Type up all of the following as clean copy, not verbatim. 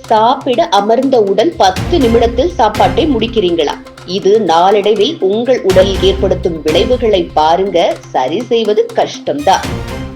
சாப்பிட அமர்ந்தவுடன் 10 நிமிடத்தில் சாப்பாட்டை முடிக்கிறீங்களா? இது நாளடைவில் உங்கள் உடலில் ஏற்படுத்தும் விளைவுகளை பாருங்க. சரி செய்வது கஷ்டம்தான்.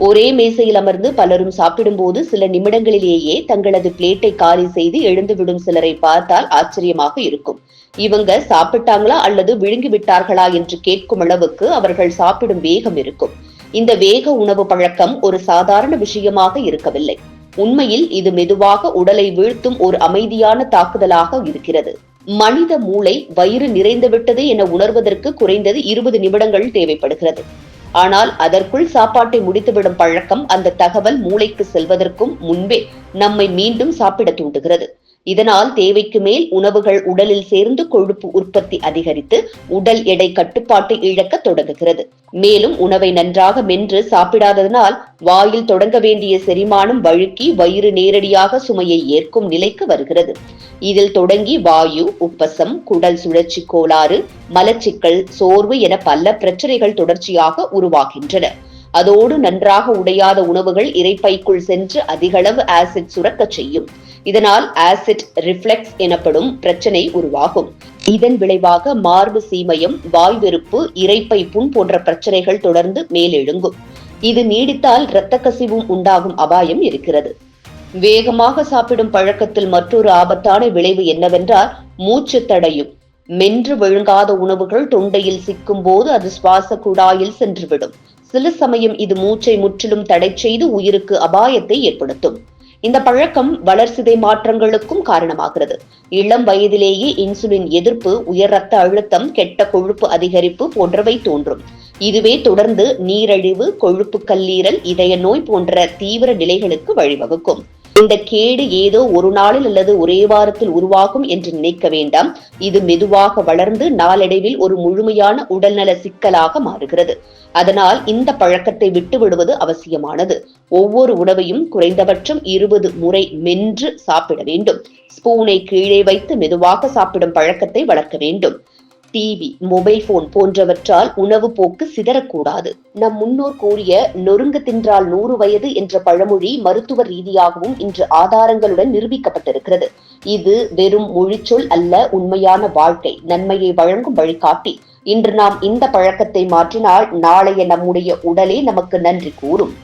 ஒரே மேசையில் அமர்ந்து பலரும் சாப்பிடும்போது சில நிமிடங்களிலேயே தங்களது பிளேட்டை காலி செய்து எழுந்துவிடும் சிலரை பார்த்தால் ஆச்சரியமாக இருக்கும். இவங்க சாப்பிட்டாங்களா அல்லது விழுங்கி விட்டார்களா என்று கேட்கும் அளவுக்கு அவர்கள் சாப்பிடும் வேகம் இருக்கும். இந்த வேக உணவு பழக்கம் ஒரு சாதாரண விஷயமாக இருக்கவில்லை. உண்மையில் இது மெதுவாக உடலை வீழ்த்தும் ஒரு அமைதியான தாக்குதலாக இருக்கிறது. மனித மூளை வயிறு நிறைந்துவிட்டது என உணர்வதற்கு குறைந்தது 20 நிமிடங்கள் தேவைப்படுகிறது. ஆனால் அதற்குள் சாப்பாட்டை முடித்துவிடும் பழக்கம் அந்த தகவல் மூளைக்கு செல்வதற்கும் முன்பே நம்மை மீண்டும் சாப்பிட தூண்டுகிறது. இதனால் தேவைக்கு மேல் உணவுகள் உடலில் சேர்ந்து கொழுப்பு உற்பத்தி அதிகரித்து உடல் எடை கட்டுப்பாட்டை இழக்க தொடங்குகிறது. மேலும் உணவை நன்றாக மென்று சாப்பிடாததனால் வாயில் தொடங்க வேண்டிய செரிமானம் வழுக்கி வயிறு நேரடியாக சுமையை ஏற்கும் நிலைக்கு வருகிறது. இதில் தொடங்கி வாயு, உப்பசம், குடல் சுழற்சி கோளாறு, மலச்சிக்கல், சோர்வு என பல பிரச்சனைகள் தொடர்ச்சியாக உருவாகின்றன. அதோடு நன்றாக உடையாத உணவுகள் இரைப்பைக்குள் சென்று அதிகளவு ஆசிட் சுரக்க செய்யும். இதனால் ஆசிட் ரிஃப்ளெக்ஸ் எனப்படும் பிரச்சனை உருவாகும். இதன் விளைவாக மார்பு சீமயம், வாய்வெறுப்பு, இரைப்பை புண் போன்ற பிரச்சனைகள் தொடர்ந்து மேலெழுங்கும். இது நீடித்தால் இரத்த கசிவும் உண்டாகும் அபாயம் இருக்கிறது. வேகமாக சாப்பிடும் பழக்கத்தில் மற்றொரு ஆபத்தான விளைவு என்னவென்றால் மூச்சு தடையும். மென்று விழுங்காத உணவுகள் தொண்டையில் சிக்கும் போது அது சுவாச குழாயில் சென்றுவிடும். சில சமயம் இது மூச்சை முற்றிலும் தடை செய்து உயிருக்கு அபாயத்தை ஏற்படுத்தும். இந்த பழக்கம் வளர்சிதை மாற்றங்களுக்கும் காரணமாகிறது. இளம் வயதிலேயே இன்சுலின் எதிர்ப்பு, உயர் ரத்த அழுத்தம், கெட்ட கொழுப்பு அதிகரிப்பு போன்றவை தோன்றும். இதுவே தொடர்ந்து நீரிழிவு, கொழுப்பு கல்லீரல், இதய நோய் போன்ற தீவிர நிலைகளுக்கு வழிவகுக்கும். இந்த கேடு ஏதோ ஒரு நாளில் அல்லது ஒரே வாரத்தில் உருவாகும் என்று நினைக்க வேண்டாம். இது மெதுவாக வளர்ந்து நாளடைவில் ஒரு முழுமையான உடல்நல சிக்கலாக மாறுகிறது. அதனால் இந்த பழக்கத்தை விட்டுவிடுவது அவசியமானது. ஒவ்வொரு உணவையும் குறைந்தபட்சம் 20 முறை மென்று சாப்பிட வேண்டும். ஸ்பூனை கீழே வைத்து மெதுவாக சாப்பிடும் பழக்கத்தை வளர்க்க வேண்டும். டிவி, மொபைல் போன் போன்றவற்றால் உணவு போக்கு சிதறக்கூடாது. நம் முன்னோர் கூறிய நொறுங்கு தின்றால் 100 வயது என்ற பழமொழி மருத்துவ ரீதியாகவும் இன்று ஆதாரங்களுடன் நிரூபிக்கப்பட்டிருக்கிறது. இது வெறும் மொழிச்சொல் அல்ல, உண்மையான வாழ்க்கை நன்மையை வழங்கும் வழிகாட்டி. இன்று நாம் இந்த பழக்கத்தை மாற்றினால் நாளைய நம்முடைய உடலே நமக்கு நன்றி கூறும்.